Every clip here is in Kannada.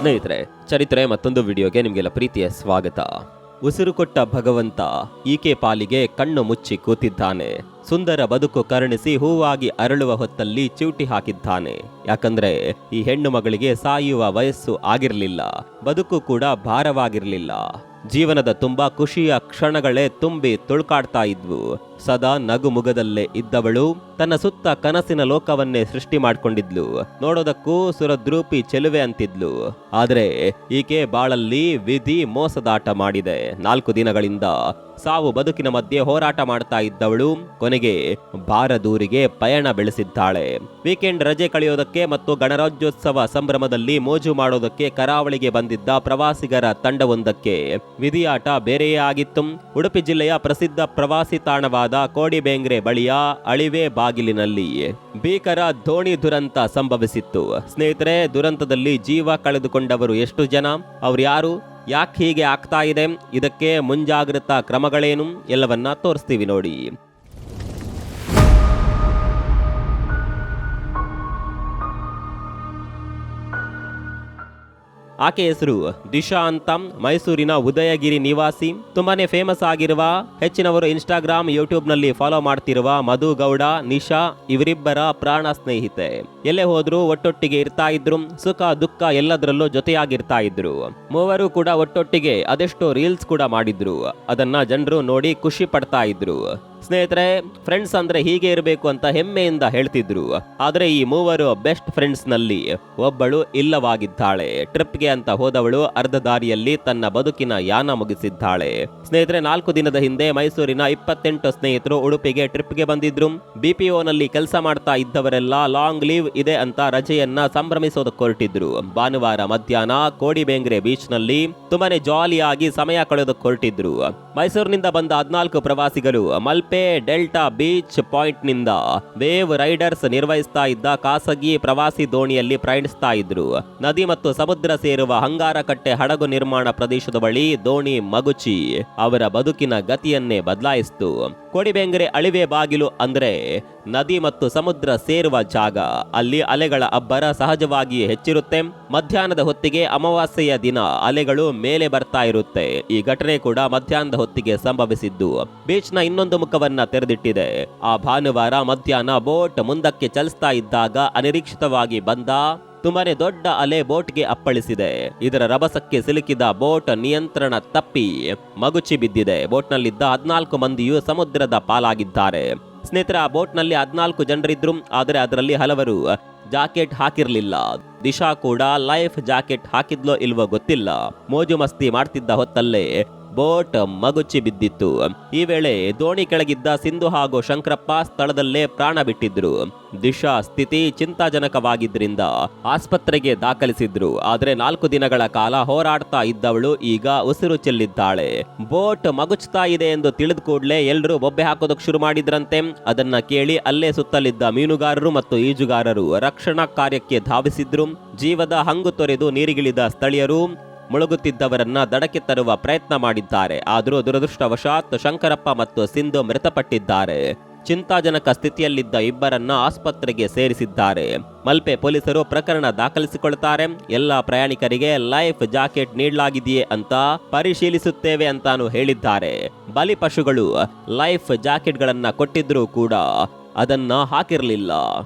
ಸ್ನೇಹಿತರೆ, ಚರಿತ್ರೆ ಮತ್ತೊಂದು ವಿಡಿಯೋಗೆ ನಿಮಗೆಲ್ಲ ಪ್ರೀತಿಯ ಸ್ವಾಗತ. ಉಸಿರು ಕೊಟ್ಟ ಭಗವಂತ ಈಕೆ ಪಾಲಿಗೆ ಕಣ್ಣು ಮುಚ್ಚಿ ಕೂತಿದ್ದಾನೆ. ಸುಂದರ ಬದುಕು ಕರುಣಿಸಿ ಹೂವಾಗಿ ಅರಳುವ ಹೊತ್ತಲ್ಲಿ ಚಿವುಟಿ ಹಾಕಿದ್ದಾನೆ. ಯಾಕಂದ್ರೆ ಈ ಹೆಣ್ಣು ಮಗಳಿಗೆ ಸಾಯುವ ವಯಸ್ಸು ಆಗಿರಲಿಲ್ಲ, ಬದುಕು ಕೂಡ ಭಾರವಾಗಿರಲಿಲ್ಲ. ಜೀವನದ ತುಂಬಾ ಖುಷಿಯ ಕ್ಷಣಗಳೇ ತುಂಬಿ ತುಳ್ಕಾಡ್ತಾ ಇದ್ವು. ಸದಾ ನಗುಮುಗದಲ್ಲೇ ಇದ್ದವಳು ತನ್ನ ಸುತ್ತ ಕನಸಿನ ಲೋಕವನ್ನೇ ಸೃಷ್ಟಿ ಮಾಡ್ಕೊಂಡಿದ್ಲು. ನೋಡೋದಕ್ಕೂ ಸುರದ್ರೂಪಿ ಚೆಲುವೆ ಅಂತಿದ್ಲು. ಆದ್ರೆ ಈಕೆ ಬಾಳಲ್ಲಿ ವಿಧಿ ಮೋಸದಾಟ ಮಾಡಿದೆ. 4 ದಿನಗಳಿಂದ ಸಾವು ಬದುಕಿನ ಮಧ್ಯೆ ಹೋರಾಟ ಮಾಡ್ತಾ ಇದ್ದವಳು ಕೊನೆಗೆ ಬಾರದೂರಿಗೆ ಪಯಣ ಬೆಳೆಸಿದ್ದಾಳೆ. ವೀಕೆಂಡ್ ರಜೆ ಕಳೆಯೋದಕ್ಕೆ ಮತ್ತು ಗಣರಾಜ್ಯೋತ್ಸವ ಸಂಭ್ರಮದಲ್ಲಿ ಮೋಜು ಮಾಡೋದಕ್ಕೆ ಕರಾವಳಿಗೆ ಬಂದಿದ್ದ ಪ್ರವಾಸಿಗರ ತಂಡವೊಂದಕ್ಕೆ ವಿಧಿಯಾಟ ಬೇರೆಯೇ ಆಗಿತ್ತು. ಉಡುಪಿ ಜಿಲ್ಲೆಯ ಪ್ರಸಿದ್ಧ ಪ್ರವಾಸಿ ತಾಣವಾದ ಕೋಡಿಬೇಂಗ್ರೆ ಬಳಿಯ ಅಳಿವೆ ಬಾಗಿಲಿನಲ್ಲಿ ಭೀಕರ ದೋಣಿ ದುರಂತ ಸಂಭವಿಸಿತ್ತು. ಸ್ನೇಹಿತರೆ, ದುರಂತದಲ್ಲಿ ಜೀವ ಕಳೆದುಕೊಂಡವರು ಎಷ್ಟು ಜನ, ಅವ್ರು ಯಾರು, ಯಾಕೆ ಹೀಗೆ ಆಗ್ತಾ ಇದೆ, ಇದಕ್ಕೆ ಮುಂಜಾಗ್ರತಾ ಕ್ರಮಗಳೇನು ಎಲ್ಲವನ್ನ ತೋರಿಸ್ತೀವಿ ನೋಡಿ. ಆಕೆ ಹೆಸರು ದಿಶಾ ಅಂತ, ಮೈಸೂರಿನ ಉದಯಗಿರಿ ನಿವಾಸಿ. ತುಂಬಾನೇ ಫೇಮಸ್ ಆಗಿರುವ, ಹೆಚ್ಚಿನವರು ಇನ್ಸ್ಟಾಗ್ರಾಮ್ ಯೂಟ್ಯೂಬ್ ನಲ್ಲಿ ಫಾಲೋ ಮಾಡ್ತಿರುವ ಮಧು ಗೌಡ, ನಿಶಾ ಇವರಿಬ್ಬರ ಪ್ರಾಣ ಸ್ನೇಹಿತೆ. ಎಲ್ಲೇ ಹೋದ್ರು ಒಟ್ಟೊಟ್ಟಿಗೆ ಇರ್ತಾ ಇದ್ರು, ಸುಖ ದುಃಖ ಎಲ್ಲದರಲ್ಲೂ ಜೊತೆಯಾಗಿರ್ತಾ ಇದ್ರು. ಮೂವರು ಕೂಡ ಒಟ್ಟೊಟ್ಟಿಗೆ ಅದೆಷ್ಟೋ ರೀಲ್ಸ್ ಕೂಡ ಮಾಡಿದ್ರು. ಅದನ್ನ ಜನರು ನೋಡಿ ಖುಷಿ ಪಡ್ತಾ ಇದ್ರು. ಸ್ನೇಹಿತರೆ, ಫ್ರೆಂಡ್ಸ್ ಅಂದ್ರೆ ಹೀಗೆ ಇರಬೇಕು ಅಂತ ಹೆಮ್ಮೆಯಿಂದ ಹೇಳ್ತಿದ್ರು. ಆದ್ರೆ ಈ ಮೂವರು ಬೆಸ್ಟ್ ಫ್ರೆಂಡ್ಸ್ ನಲ್ಲಿ ಒಬ್ಬಳು ಇಲ್ಲವಾಗಿದ್ದಾಳೆ. ಟ್ರಿಪ್ಗೆ ಅಂತ ಹೋದವಳು ಅರ್ಧ ದಾರಿಯಲ್ಲಿ ತನ್ನ ಬದುಕಿನ ಯಾನ ಮುಗಿಸಿದ್ದಾಳೆ. ಸ್ನೇಹಿತರೆ, 4 ದಿನದ ಹಿಂದೆ ಮೈಸೂರಿನ 28 ಸ್ನೇಹಿತರು ಉಡುಪಿಗೆ ಟ್ರಿಪ್ಗೆ ಬಂದಿದ್ರು. BPO ನಲ್ಲಿ ಕೆಲಸ ಮಾಡ್ತಾ ಇದ್ದವರೆಲ್ಲ ಲಾಂಗ್ ಲೀವ್ ಇದೆ ಅಂತ ರಜೆಯನ್ನ ಸಂಭ್ರಮಿಸೋದಕ್ಕೆ ಹೊರಟಿದ್ರು. ಭಾನುವಾರ ಮಧ್ಯಾಹ್ನ ಕೋಡಿಬೇಂಗ್ರೆ ಬೀಚ್ ನಲ್ಲಿ ತುಂಬಾನೇ ಜಾಲಿಯಾಗಿ ಸಮಯ ಕಳೆಯೋದಕ್ಕೆ ಹೊರಟಿದ್ರು. ಮೈಸೂರಿನಿಂದ ಬಂದ 14 ಪ್ರವಾಸಿಗರು ಮಲ್ಪೆ ಡೆಲ್ಟಾ ಬೀಚ್ ಪಾಯಿಂಟ್ ನಿಂದ ವೇವ್ ರೈಡರ್ಸ್ ನಿರ್ವಹಿಸ್ತಾ ಇದ್ದ ಖಾಸಗಿ ಪ್ರವಾಸಿ ದೋಣಿಯಲ್ಲಿ ಪ್ರಯಾಣಿಸ್ತಾ ಇದ್ರು. ನದಿ ಮತ್ತು ಸಮುದ್ರ ಸೇರುವ ಹಂಗಾರಕಟ್ಟೆ ಹಡಗು ನಿರ್ಮಾಣ ಪ್ರದೇಶದ ಬಳಿ ದೋಣಿ ಮಗುಚಿ ಅವರ ಬದುಕಿನ ಗತಿಯನ್ನೇ ಬದಲಾಯಿಸಿತು. ಕೋಡಿಬೇಂಗ್ರೆ ಅಳಿವೆ ಬಾಗಿಲು ಅಂದ್ರೆ ನದಿ ಮತ್ತು ಸಮುದ್ರ ಸೇರುವ ಜಾಗ. ಅಲ್ಲಿ ಅಲೆಗಳ ಅಬ್ಬರ ಸಹಜವಾಗಿಯೇ ಹೆಚ್ಚಿರುತ್ತೆ. ಮಧ್ಯಾಹ್ನದ ಹೊತ್ತಿಗೆ ಅಮಾವಾಸ್ಯೆಯ ದಿನ ಅಲೆಗಳು ಮೇಲೆ ಬರ್ತಾ ಇರುತ್ತೆ. ಈ ಘಟನೆ ಕೂಡ ಮಧ್ಯಾಹ್ನದ ಹೊತ್ತಿಗೆ ಸಂಭವಿಸಿದ್ದು ಬೀಚ್ನ ಇನ್ನೊಂದು ಮುಖವನ್ನ ತೆರೆದಿಟ್ಟಿದೆ. ಆ ಭಾನುವಾರ ಮಧ್ಯಾಹ್ನ ಬೋಟ್ ಮುಂದಕ್ಕೆ ಚಲಿಸ್ತಾ ಇದ್ದಾಗ ಅನಿರೀಕ್ಷಿತವಾಗಿ ಬಂದ ತುಂಬಾನೇ ದೊಡ್ಡ ಅಲೆ ಬೋಟ್ಗೆ ಅಪ್ಪಳಿಸಿದೆ. ಇದರ ರಭಸಕ್ಕೆ ಸಿಲುಕಿದ ಬೋಟ್ ನಿಯಂತ್ರಣ ತಪ್ಪಿ ಮಗುಚಿ ಬಿದ್ದಿದೆ. ಬೋಟ್ನಲ್ಲಿದ್ದ 14 ಮಂದಿಯು ಸಮುದ್ರದ ಪಾಲಾಗಿದ್ದಾರೆ. ಸ್ನೇಹಿತರ, ಆ ಬೋಟ್ನಲ್ಲಿ 14 ಜನರಿದ್ರು. ಆದರೆ ಅದರಲ್ಲಿ ಹಲವರು ಜಾಕೆಟ್ ಹಾಕಿರ್ಲಿಲ್ಲ. ದಿಶಾ ಕೂಡ ಲೈಫ್ ಜಾಕೆಟ್ ಹಾಕಿದ್ಲೋ ಇಲ್ವೋ ಗೊತ್ತಿಲ್ಲ. ಮೋಜು ಮಸ್ತಿ ಮಾಡ್ತಿದ್ದ ಹೊತ್ತಲ್ಲೇ ಬೋಟ್ ಮಗುಚಿ ಬಿದ್ದಿತ್ತು. ಈ ವೇಳೆ ದೋಣಿ ಕೆಳಗಿದ್ದ ಸಿಂಧು ಹಾಗೂ ಶಂಕರಪ್ಪ ಸ್ಥಳದಲ್ಲೇ ಪ್ರಾಣ ಬಿಟ್ಟಿದ್ರು. ದಿಶಾ ಸ್ಥಿತಿ ಚಿಂತಾಜನಕವಾಗಿದ್ರಿಂದ ಆಸ್ಪತ್ರೆಗೆ ದಾಖಲಿಸಿದ್ರು. ಆದ್ರೆ 4 ದಿನಗಳ ಕಾಲ ಹೋರಾಡ್ತಾ ಇದ್ದವಳು ಈಗ ಉಸಿರು ಚೆಲ್ಲಿದ್ದಾಳೆ. ಬೋಟ್ ಮಗುಚ್ತಾ ಇದೆ ಎಂದು ತಿಳಿದ ಕೂಡಲೇ ಎಲ್ಲರೂ ಬೊಬ್ಬೆ ಹಾಕೋದಕ್ಕೆ ಶುರು ಮಾಡಿದ್ರಂತೆ. ಅದನ್ನ ಕೇಳಿ ಅಲ್ಲೇ ಸುತ್ತಲಿದ್ದ ಮೀನುಗಾರರು ಮತ್ತು ಈಜುಗಾರರು ರಕ್ಷಣಾ ಕಾರ್ಯಕ್ಕೆ ಧಾವಿಸಿದ್ರು. ಜೀವದ ಹಂಗು ತೊರೆದು ನೀರಿಗಿಳಿದ ಸ್ಥಳೀಯರು ಮುಳುಗುತ್ತಿದ್ದವರನ್ನ ದಡಕ್ಕೆ ತರುವ ಪ್ರಯತ್ನ ಮಾಡಿದ್ದಾರೆ. ಆದರೂ ದುರದೃಷ್ಟವಶಾತ್ ಶಂಕರಪ್ಪ ಮತ್ತು ಸಿಂಧು ಮೃತಪಟ್ಟಿದ್ದಾರೆ. ಚಿಂತಾಜನಕ ಸ್ಥಿತಿಯಲ್ಲಿದ್ದ ಇಬ್ಬರನ್ನ ಆಸ್ಪತ್ರೆಗೆ ಸೇರಿಸಿದ್ದಾರೆ. ಮಲ್ಪೆ ಪೊಲೀಸರು ಪ್ರಕರಣ ದಾಖಲಿಸಿಕೊಳ್ತಾರೆ. ಎಲ್ಲ ಪ್ರಯಾಣಿಕರಿಗೆ ಲೈಫ್ ಜಾಕೆಟ್ ನೀಡಲಾಗಿದೆಯೇ ಅಂತ ಪರಿಶೀಲಿಸುತ್ತೇವೆ ಅಂತಾನು ಹೇಳಿದ್ದಾರೆ. ಬಲಿಪಶುಗಳು ಲೈಫ್ ಜಾಕೆಟ್ಗಳನ್ನ ಕೊಟ್ಟಿದ್ರೂ ಕೂಡ ಅದನ್ನ ಹಾಕಿರಲಿಲ್ಲ.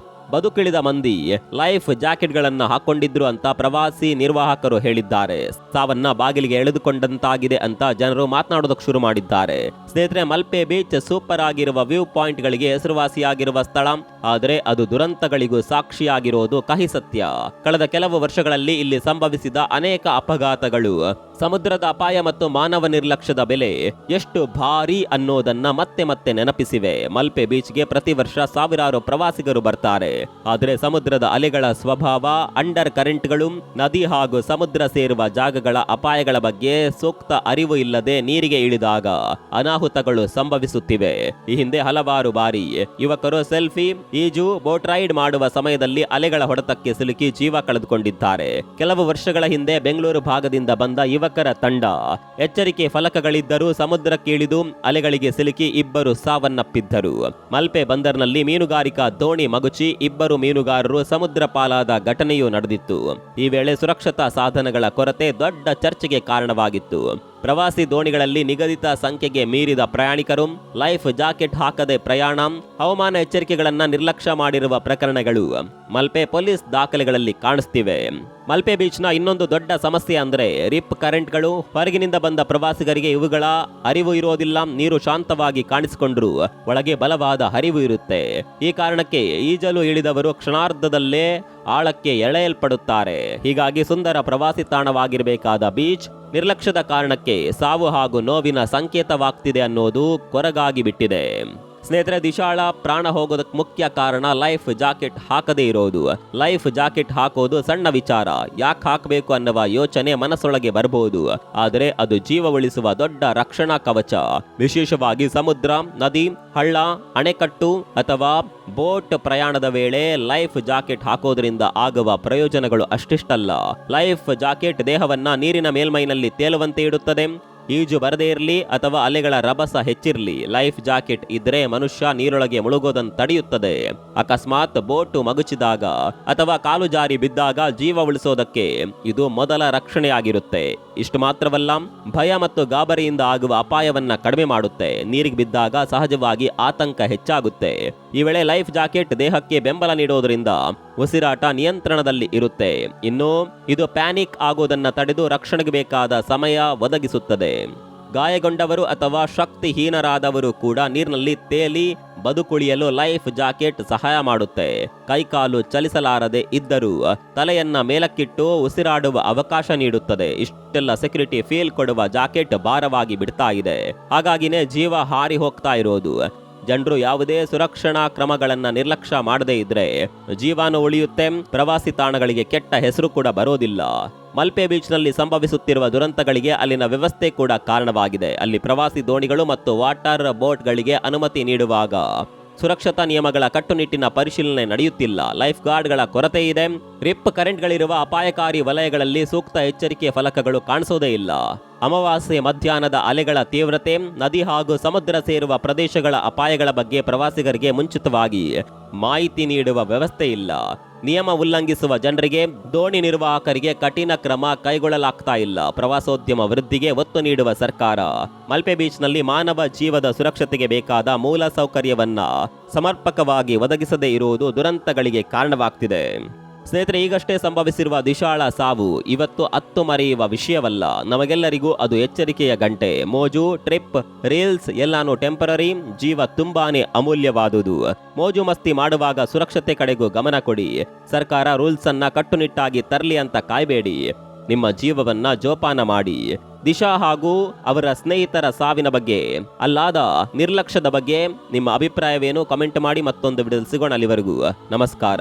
ಬದುಕಿಳಿದ ಮಂದಿ ಲೈಫ್ ಜಾಕೆಟ್ಗಳನ್ನ ಹಾಕೊಂಡಿದ್ರು ಅಂತ ಪ್ರವಾಸಿ ನಿರ್ವಾಹಕರು ಹೇಳಿದ್ದಾರೆ. ಸಾವನ್ನ ಬಾಗಿಲಿಗೆ ಎಳೆದುಕೊಂಡಂತಾಗಿದೆ ಅಂತ ಜನರು ಮಾತನಾಡೋದಕ್ಕೆ ಶುರು ಮಾಡಿದ್ದಾರೆ. ಸ್ನೇಹಿತರೆ, ಮಲ್ಪೆ ಬೀಚ್ ಸೂಪರ್ ಆಗಿರುವ ವ್ಯೂ ಪಾಯಿಂಟ್ ಗಳಿಗೆ ಹೆಸರುವಾಸಿಯಾಗಿರುವ ಸ್ಥಳ. ಆದರೆ ಅದು ದುರಂತಗಳಿಗೂ ಸಾಕ್ಷಿಯಾಗಿರೋದು ಕಹಿ ಸತ್ಯ. ಕಳೆದ ಕೆಲವು ವರ್ಷಗಳಲ್ಲಿ ಇಲ್ಲಿ ಸಂಭವಿಸಿದ ಅನೇಕ ಅಪಘಾತಗಳು ಸಮುದ್ರದ ಅಪಾಯ ಮತ್ತು ಮಾನವ ನಿರ್ಲಕ್ಷ್ಯದ ಬೆಲೆ ಎಷ್ಟು ಭಾರಿ ಅನ್ನೋದನ್ನ ಮತ್ತೆ ಮತ್ತೆ ನೆನಪಿಸಿವೆ. ಮಲ್ಪೆ ಬೀಚ್ಗೆ ಪ್ರತಿ ವರ್ಷ ಸಾವಿರಾರು ಪ್ರವಾಸಿಗರು ಬರ್ತಾರೆ. ಆದರೆ ಸಮುದ್ರದ ಅಲೆಗಳ ಸ್ವಭಾವ, ಅಂಡರ್ ಕರೆಂಟ್ಗಳು, ನದಿ ಹಾಗೂ ಸಮುದ್ರ ಸೇರುವ ಜಾಗಗಳ ಅಪಾಯಗಳ ಬಗ್ಗೆ ಸೂಕ್ತ ಅರಿವು ಇಲ್ಲದೆ ನೀರಿಗೆ ಇಳಿದಾಗ ಅನಾಹುತಗಳು ಸಂಭವಿಸುತ್ತಿವೆ. ಈ ಹಿಂದೆ ಹಲವಾರು ಬಾರಿ ಯುವಕರು ಸೆಲ್ಫಿ, ಈಜು, ಬೋಟ್ ರೈಡ್ ಮಾಡುವ ಸಮಯದಲ್ಲಿ ಅಲೆಗಳ ಹೊಡೆತಕ್ಕೆ ಸಿಲುಕಿ ಜೀವ ಕಳೆದುಕೊಂಡಿದ್ದಾರೆ. ಕೆಲವು ವರ್ಷಗಳ ಹಿಂದೆ ಬೆಂಗಳೂರು ಭಾಗದಿಂದ ಬಂದ ಯುವಕ ಯುವಕರ ತಂಡ. ಎಚ್ಚರಿಕೆ ಫಲಕಗಳಿದ್ದರೂ ಸಮುದ್ರಕ್ಕಿಳಿದು ಅಲೆಗಳಿಗೆ ಸಿಲುಕಿ ಇಬ್ಬರು ಸಾವನ್ನಪ್ಪಿದ್ದರು. ಮಲ್ಪೆ ಬಂದರ್ನಲ್ಲಿ ಮೀನುಗಾರಿಕಾ ದೋಣಿ ಮಗುಚಿ ಇಬ್ಬರು ಮೀನುಗಾರರು ಸಮುದ್ರ ಪಾಲಾದ ಘಟನೆಯೂ ನಡೆದಿತ್ತು. ಈ ವೇಳೆ ಸುರಕ್ಷತಾ ಸಾಧನಗಳ ಕೊರತೆ ದೊಡ್ಡ ಚರ್ಚೆಗೆ ಕಾರಣವಾಗಿತ್ತು. ಪ್ರವಾಸಿ ದೋಣಿಗಳಲ್ಲಿ ನಿಗದಿತ ಸಂಖ್ಯೆಗೆ ಮೀರಿದ ಪ್ರಯಾಣಿಕರು, ಲೈಫ್ ಜಾಕೆಟ್ ಹಾಕದೆ ಪ್ರಯಾಣ, ಹವಾಮಾನ ಎಚ್ಚರಿಕೆಗಳನ್ನ ನಿರ್ಲಕ್ಷ್ಯ ಮಾಡಿರುವ ಪ್ರಕರಣಗಳು ಮಲ್ಪೆ ಪೊಲೀಸ್ ದಾಖಲೆಗಳಲ್ಲಿ ಕಾಣಿಸ್ತಿವೆ. ಮಲ್ಪೆ ಬೀಚ್ನ ಇನ್ನೊಂದು ದೊಡ್ಡ ಸಮಸ್ಯೆ ಅಂದ್ರೆ ರಿಪ್ ಕರೆಂಟ್ಗಳು. ಹೊರಗಿನಿಂದ ಬಂದ ಪ್ರವಾಸಿಗರಿಗೆ ಇವುಗಳ ಅರಿವು ಇರೋದಿಲ್ಲ. ನೀರು ಶಾಂತವಾಗಿ ಕಾಣಿಸಿಕೊಂಡ್ರು ಒಳಗೆ ಬಲವಾದ ಹರಿವು ಇರುತ್ತೆ. ಈ ಕಾರಣಕ್ಕೆ ಈಜಲು ಇಳಿದವರು ಕ್ಷಣಾರ್ಧದಲ್ಲೇ ಆಳಕ್ಕೆ ಎಳೆಯಲ್ಪಡುತ್ತಾರೆ. ಹೀಗಾಗಿ ಸುಂದರ ಪ್ರವಾಸಿ ತಾಣವಾಗಿರಬೇಕಾದ ಬೀಚ್ ನಿರ್ಲಕ್ಷ್ಯದ ಕಾರಣಕ್ಕೆ ಸಾವು ಹಾಗೂ ನೋವಿನ ಸಂಕೇತವಾಗ್ತಿದೆ ಅನ್ನೋದು ಕೊರಗಾಗಿ ಬಿಟ್ಟಿದೆ. ಸ್ನೇಹಿತರೆ, ದಿಶಾಳ ಪ್ರಾಣ ಹೋಗೋದಕ್ಕೆ ಮುಖ್ಯ ಕಾರಣ ಲೈಫ್ ಜಾಕೆಟ್ ಹಾಕದೇ ಇರೋದು. ಲೈಫ್ ಜಾಕೆಟ್ ಹಾಕೋದು ಸಣ್ಣ ವಿಚಾರ, ಯಾಕೆ ಹಾಕಬೇಕು ಅನ್ನುವ ಯೋಚನೆ ಮನಸ್ಸೊಳಗೆ ಬರಬಹುದು. ಆದರೆ ಅದು ಜೀವ ಉಳಿಸುವ ದೊಡ್ಡ ರಕ್ಷಣಾ ಕವಚ. ವಿಶೇಷವಾಗಿ ಸಮುದ್ರ, ನದಿ, ಹಳ್ಳ, ಅಣೆಕಟ್ಟು ಅಥವಾ ಬೋಟ್ ಪ್ರಯಾಣದ ವೇಳೆ ಲೈಫ್ ಜಾಕೆಟ್ ಹಾಕೋದ್ರಿಂದ ಆಗುವ ಪ್ರಯೋಜನಗಳು ಅಷ್ಟಿಷ್ಟಲ್ಲ. ಲೈಫ್ ಜಾಕೆಟ್ ದೇಹವನ್ನ ನೀರಿನ ಮೇಲ್ಮೈನಲ್ಲಿ ತೇಲುವಂತೆ ಇಡುತ್ತದೆ. ಈಜು ಬರದೇ ಇರಲಿ ಅಥವಾ ಅಲೆಗಳ ರಭಸ ಹೆಚ್ಚಿರಲಿ, ಲೈಫ್ ಜಾಕೆಟ್ ಇದ್ರೆ ಮನುಷ್ಯ ನೀರೊಳಗೆ ಮುಳುಗೋದನ್ನು ತಡೆಯುತ್ತದೆ. ಅಕಸ್ಮಾತ್ ಬೋಟು ಮಗುಚಿದಾಗ ಅಥವಾ ಕಾಲು ಜಾರಿ ಬಿದ್ದಾಗ ಜೀವ ಉಳಿಸೋದಕ್ಕೆ ಇದು ಮೊದಲ ರಕ್ಷಣೆಯಾಗಿರುತ್ತೆ. ಇಷ್ಟು ಮಾತ್ರವಲ್ಲ, ಭಯ ಮತ್ತು ಗಾಬರಿಯಿಂದ ಆಗುವ ಅಪಾಯವನ್ನ ಕಡಿಮೆ ಮಾಡುತ್ತೆ. ನೀರಿಗೆ ಬಿದ್ದಾಗ ಸಹಜವಾಗಿ ಆತಂಕ ಹೆಚ್ಚಾಗುತ್ತೆ. ಈ ವೇಳೆ ಲೈಫ್ ಜಾಕೆಟ್ ದೇಹಕ್ಕೆ ಬೆಂಬಲ ನೀಡೋದ್ರಿಂದ ಉಸಿರಾಟ ನಿಯಂತ್ರಣದಲ್ಲಿ ಇರುತ್ತೆ. ಇನ್ನು ಇದು ಪ್ಯಾನಿಕ್ ಆಗೋದನ್ನ ತಡೆದು ರಕ್ಷಣೆಗೆ ಬೇಕಾದ ಸಮಯ ಒದಗಿಸುತ್ತದೆ. ಗಾಯಗೊಂಡವರು ಅಥವಾ ಶಕ್ತಿಹೀನರಾದವರು ಕೂಡ ನೀರಿನಲ್ಲಿ ತೇಲಿ ಬದುಕುಳಿಯಲು ಲೈಫ್ ಜಾಕೆಟ್ ಸಹಾಯ ಮಾಡುತ್ತೆ. ಕೈಕಾಲು ಚಲಿಸಲಾರದೆ ಇದ್ದರೂ ತಲೆಯನ್ನ ಮೇಲಕ್ಕಿಟ್ಟು ಉಸಿರಾಡುವ ಅವಕಾಶ ನೀಡುತ್ತದೆ. ಇಷ್ಟೆಲ್ಲ ಸೆಕ್ಯೂರಿಟಿ ಫೀಲ್ ಕೊಡುವ ಜಾಕೆಟ್ ಭಾರವಾಗಿ ಬಿಡ್ತಾ ಇದೆ. ಹಾಗಾಗಿನೇ ಜೀವ ಹಾರಿ ಹೋಗ್ತಾ ಇರೋದು. ಜನರು ಯಾವುದೇ ಸುರಕ್ಷಣಾ ಕ್ರಮಗಳನ್ನ ನಿರ್ಲಕ್ಷ್ಯ ಮಾಡದೇ ಇದ್ರೆ ಜೀವಾನು ಉಳಿಯುತ್ತೆ. ಪ್ರವಾಸಿ ತಾಣಗಳಿಗೆ ಕೆಟ್ಟ ಹೆಸರು ಕೂಡ ಬರೋದಿಲ್ಲ. ಮಲ್ಪೆ ಬೀಚ್ನಲ್ಲಿ ಸಂಭವಿಸುತ್ತಿರುವ ದುರಂತಗಳಿಗೆ ಅಲ್ಲಿನ ವ್ಯವಸ್ಥೆ ಕೂಡ ಕಾರಣವಾಗಿದೆ. ಅಲ್ಲಿ ಪ್ರವಾಸಿ ದೋಣಿಗಳು ಮತ್ತು ವಾಟರ್ ಬೋಟ್ಗಳಿಗೆ ಅನುಮತಿ ನೀಡುವಾಗ ಸುರಕ್ಷತಾ ನಿಯಮಗಳ ಕಟ್ಟುನಿಟ್ಟಿನ ಪರಿಶೀಲನೆ ನಡೆಯುತ್ತಿಲ್ಲ. ಲೈಫ್ ಗಾರ್ಡ್ಗಳ ಕೊರತೆ ಇದೆ. ರಿಪ್ ಕರೆಂಟ್ಗಳಿರುವ ಅಪಾಯಕಾರಿ ವಲಯಗಳಲ್ಲಿ ಸೂಕ್ತ ಎಚ್ಚರಿಕೆ ಫಲಕಗಳು ಕಾಣಿಸೋದೇ ಇಲ್ಲ. ಅಮಾವಾಸ್ಯೆ ಮಧ್ಯಾಹ್ನದ ಅಲೆಗಳ ತೀವ್ರತೆ, ನದಿ ಹಾಗೂ ಸಮುದ್ರ ಸೇರುವ ಪ್ರದೇಶಗಳ ಅಪಾಯಗಳ ಬಗ್ಗೆ ಪ್ರವಾಸಿಗರಿಗೆ ಮುಂಚಿತವಾಗಿ ಮಾಹಿತಿ ನೀಡುವ ವ್ಯವಸ್ಥೆ ಇಲ್ಲ. ನಿಯಮ ಉಲ್ಲಂಘಿಸುವ ಜನರಿಗೆ, ದೋಣಿ ನಿರ್ವಾಹಕರಿಗೆ ಕಠಿಣ ಕ್ರಮ ಕೈಗೊಳ್ಳಲಾಗ್ತಾ ಇಲ್ಲ. ಪ್ರವಾಸೋದ್ಯಮ ವೃದ್ಧಿಗೆ ಒತ್ತು ನೀಡುವ ಸರ್ಕಾರ ಮಲ್ಪೆ ಬೀಚ್ನಲ್ಲಿ ಮಾನವ ಜೀವದ ಸುರಕ್ಷತೆಗೆ ಬೇಕಾದ ಮೂಲ ಸೌಕರ್ಯವನ್ನ ಸಮರ್ಪಕವಾಗಿ ಒದಗಿಸದೇ ಇರುವುದು ದುರಂತಗಳಿಗೆ ಕಾರಣವಾಗ್ತಿದೆ. ಸ್ನೇಹಿತರೆ, ಈಗಷ್ಟೇ ಸಂಭವಿಸಿರುವ ದಿಶಾಳ ಸಾವು ಇವತ್ತು ಅತ್ತು ಮರೆಯುವ ವಿಷಯವಲ್ಲ. ನಮಗೆಲ್ಲರಿಗೂ ಅದು ಎಚ್ಚರಿಕೆಯ ಗಂಟೆ. ಮೋಜು, ಟ್ರಿಪ್, ರೀಲ್ಸ್ ಎಲ್ಲಾನು ಟೆಂಪರರಿ. ಜೀವ ತುಂಬಾನೇ ಅಮೂಲ್ಯವಾದುದು. ಮೋಜು ಮಸ್ತಿ ಮಾಡುವಾಗ ಸುರಕ್ಷತೆ ಕಡೆಗೂ ಗಮನ ಕೊಡಿ. ಸರ್ಕಾರ ರೂಲ್ಸ್ ಅನ್ನ ಕಟ್ಟುನಿಟ್ಟಾಗಿ ತರಲಿ ಅಂತ ಕಾಯ್ಬೇಡಿ. ನಿಮ್ಮ ಜೀವವನ್ನ ಜೋಪಾನ ಮಾಡಿ. ದಿಶಾ ಹಾಗೂ ಅವರ ಸ್ನೇಹಿತರ ಸಾವಿನ ಬಗ್ಗೆ ಅಲ್ಲಾದ ನಿರ್ಲಕ್ಷ್ಯದ ಬಗ್ಗೆ ನಿಮ್ಮ ಅಭಿಪ್ರಾಯವೇನು? ಕಮೆಂಟ್ ಮಾಡಿ. ಮತ್ತೊಂದು ವಿಡಿಯೋದಲ್ಲಿ ಸಿಗೋಣ. ಅಲ್ಲಿವರೆಗೂ ನಮಸ್ಕಾರ.